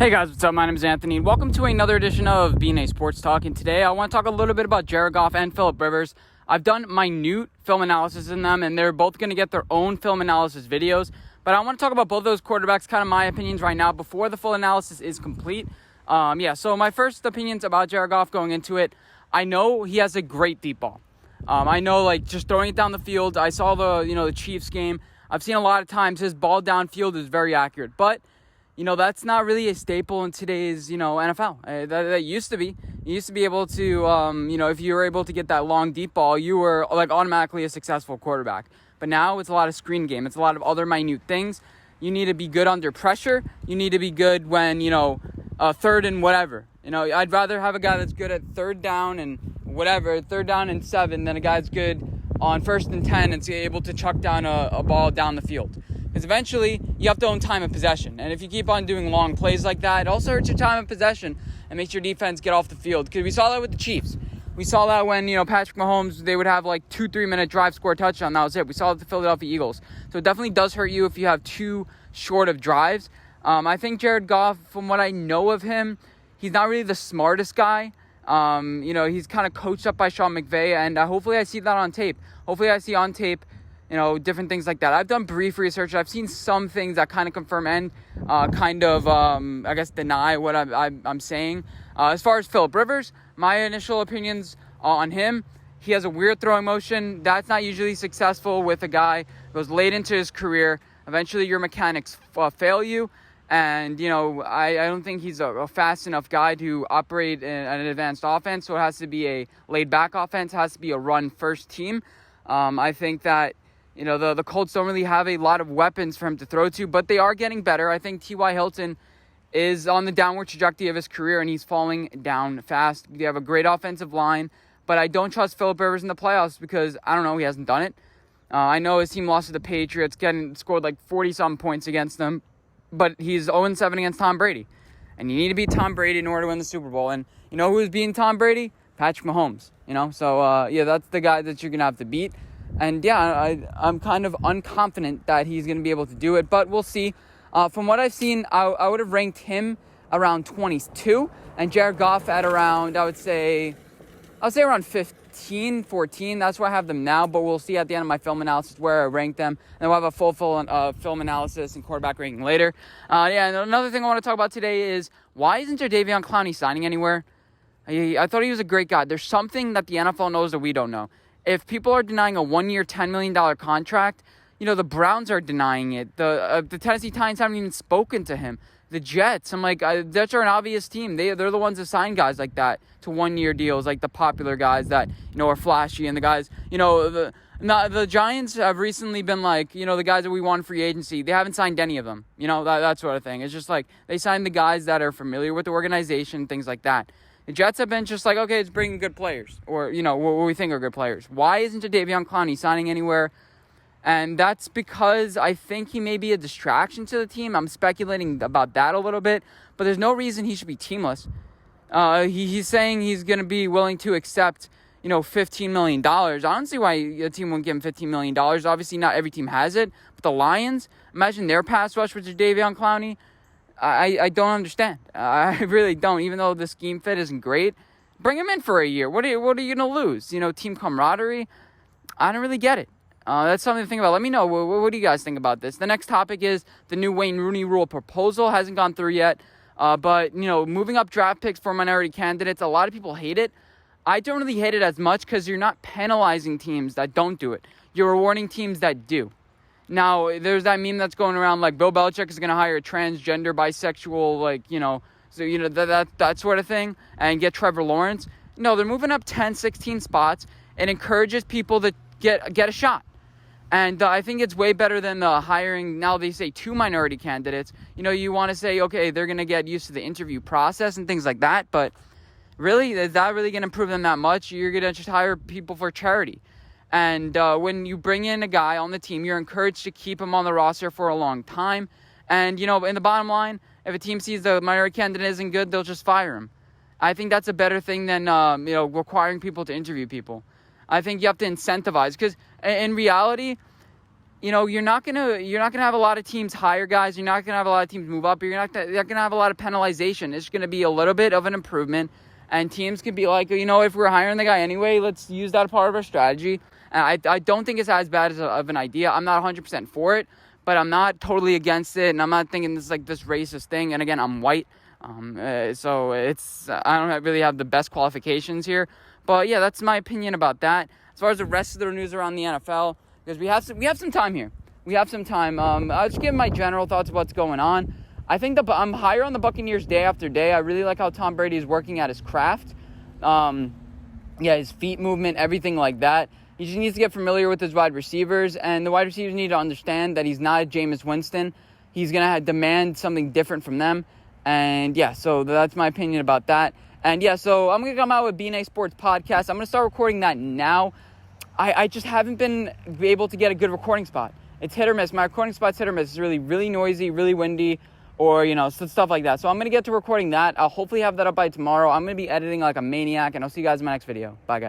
Hey guys, what's up? My name is Anthony, and welcome to another edition of Being a Sports Talk. And today I want to talk a little bit about Jared Goff and Phillip Rivers. I've done minute film analysis in them, and they're both going to get their own film analysis videos. But I want to talk about both those quarterbacks, kind of my opinions right now, before the full analysis is complete. So my first opinions about Jared Goff going into it, I know he has a great deep ball. I know, just throwing it down the field. I saw the Chiefs game. I've seen a lot of times his ball downfield is very accurate, but that's not really a staple in today's, NFL. That used to be. You used to be able to, if you were able to get that long, deep ball, you were, automatically a successful quarterback. But now it's a lot of screen game. It's a lot of other minute things. You need to be good under pressure. You need to be good when, third and whatever. I'd rather have a guy that's good at third down and 7, than a guy that's good on 1st and 10 and able to chuck down a ball down the field. Because eventually, you have to own time of possession. And if you keep on doing long plays like that, it also hurts your time of possession and makes your defense get off the field. Because we saw that with the Chiefs. We saw that when, Patrick Mahomes, they would have 2-3 minute drive, score a touchdown. That was it. We saw it with the Philadelphia Eagles. So it definitely does hurt you if you have too short of drives. I think Jared Goff, from what I know of him, he's not really the smartest guy. He's kind of coached up by Sean McVay, and hopefully I see that on tape. Hopefully I see on tape different things like that. I've done brief research. I've seen some things that kind of confirm and deny what I'm saying. As far as Phillip Rivers, my initial opinions on him, he has a weird throwing motion. That's not usually successful with a guy who goes late into his career. Eventually your mechanics fail you. And, I don't think he's a fast enough guy to operate in an advanced offense. So it has to be a laid-back offense. It has to be a run-first team. I think that the Colts don't really have a lot of weapons for him to throw to, but they are getting better. I think T.Y. Hilton is on the downward trajectory of his career, and he's falling down fast. They have a great offensive line, but I don't trust Phillip Rivers in the playoffs because, he hasn't done it. I know his team lost to the Patriots, scored 40-something points against them, but he's 0-7 against Tom Brady. And you need to beat Tom Brady in order to win the Super Bowl. And you know who's beating Tom Brady? Patrick Mahomes. So that's the guy that you're going to have to beat. And I'm kind of unconfident that he's going to be able to do it, but we'll see. From what I've seen, I would have ranked him around 22 and Jared Goff at around, I would say around 15, 14. That's where I have them now, but we'll see at the end of my film analysis where I rank them. And we'll have a full film analysis and quarterback ranking later. And another thing I want to talk about today is why isn't Jadeveon Clowney signing anywhere? I thought he was a great guy. There's something that the NFL knows that we don't know. If people are denying a 1-year, $10 million contract, the Browns are denying it. The Tennessee Titans haven't even spoken to him. The Jets, Jets are an obvious team. They're the ones that sign guys like that to 1-year deals, like the popular guys that, are flashy. And the guys, the Giants have recently been the guys that we want free agency. They haven't signed any of them, that sort of thing. It's just they signed the guys that are familiar with the organization, things like that. The Jets have been just okay, it's bringing good players or, what we think are good players. Why isn't Jadeveon Clowney signing anywhere? And that's because I think he may be a distraction to the team. I'm speculating about that a little bit, but there's no reason he should be teamless. He's saying he's going to be willing to accept, $15 million. I don't see why a team wouldn't give him $15 million. Obviously, not every team has it, but the Lions, imagine their pass rush with Jadeveon Clowney. I don't understand. I really don't. Even though the scheme fit isn't great, bring him in for a year. What are you going to lose? Team camaraderie? I don't really get it. That's something to think about. Let me know. What do you guys think about this? The next topic is the new Wayne Rooney rule proposal. Hasn't gone through yet. But moving up draft picks for minority candidates, a lot of people hate it. I don't really hate it as much because you're not penalizing teams that don't do it. You're rewarding teams that do. Now, there's that meme that's going around Bill Belichick is going to hire a transgender, bisexual, that sort of thing and get Trevor Lawrence. No, they're moving up 10, 16 spots and encourages people to get a shot. And I think it's way better than the hiring, now they say 2 minority candidates. You want to say, okay, they're going to get used to the interview process and things like that. But really, is that really going to improve them that much? You're going to just hire people for charity. And when you bring in a guy on the team, you're encouraged to keep him on the roster for a long time. And, in the bottom line, if a team sees the minority candidate isn't good, they'll just fire him. I think that's a better thing than, requiring people to interview people. I think you have to incentivize because in reality, you're not gonna have a lot of teams hire guys. You're not gonna have a lot of teams move up. You're not gonna have a lot of penalization. It's gonna be a little bit of an improvement, and teams can be like, if we're hiring the guy anyway, let's use that as part of our strategy. And I don't think it's as bad of an idea. I'm not 100% for it, but I'm not totally against it, and I'm not thinking this is like this racist thing. And again, I'm white, so I don't really have the best qualifications here. But yeah, that's my opinion about that. As far as the rest of the news around the NFL. Because we have some time here. We have some time. I'll just give my general thoughts of what's going on. I think I'm higher on the Buccaneers day after day. I really like how Tom Brady is working at his craft. His feet movement, everything like that. He just needs to get familiar with his wide receivers. And the wide receivers need to understand that he's not a Jameis Winston. He's going to demand something different from them. And yeah, so that's my opinion about that. And yeah, so I'm going to come out with BNA Sports Podcast. I'm going to start recording that now. I just haven't been able to get a good recording spot. It's hit or miss. My recording spot's hit or miss. It's really, really noisy, really windy, or, stuff like that. So I'm going to get to recording that. I'll hopefully have that up by tomorrow. I'm going to be editing like a maniac, and I'll see you guys in my next video. Bye, guys.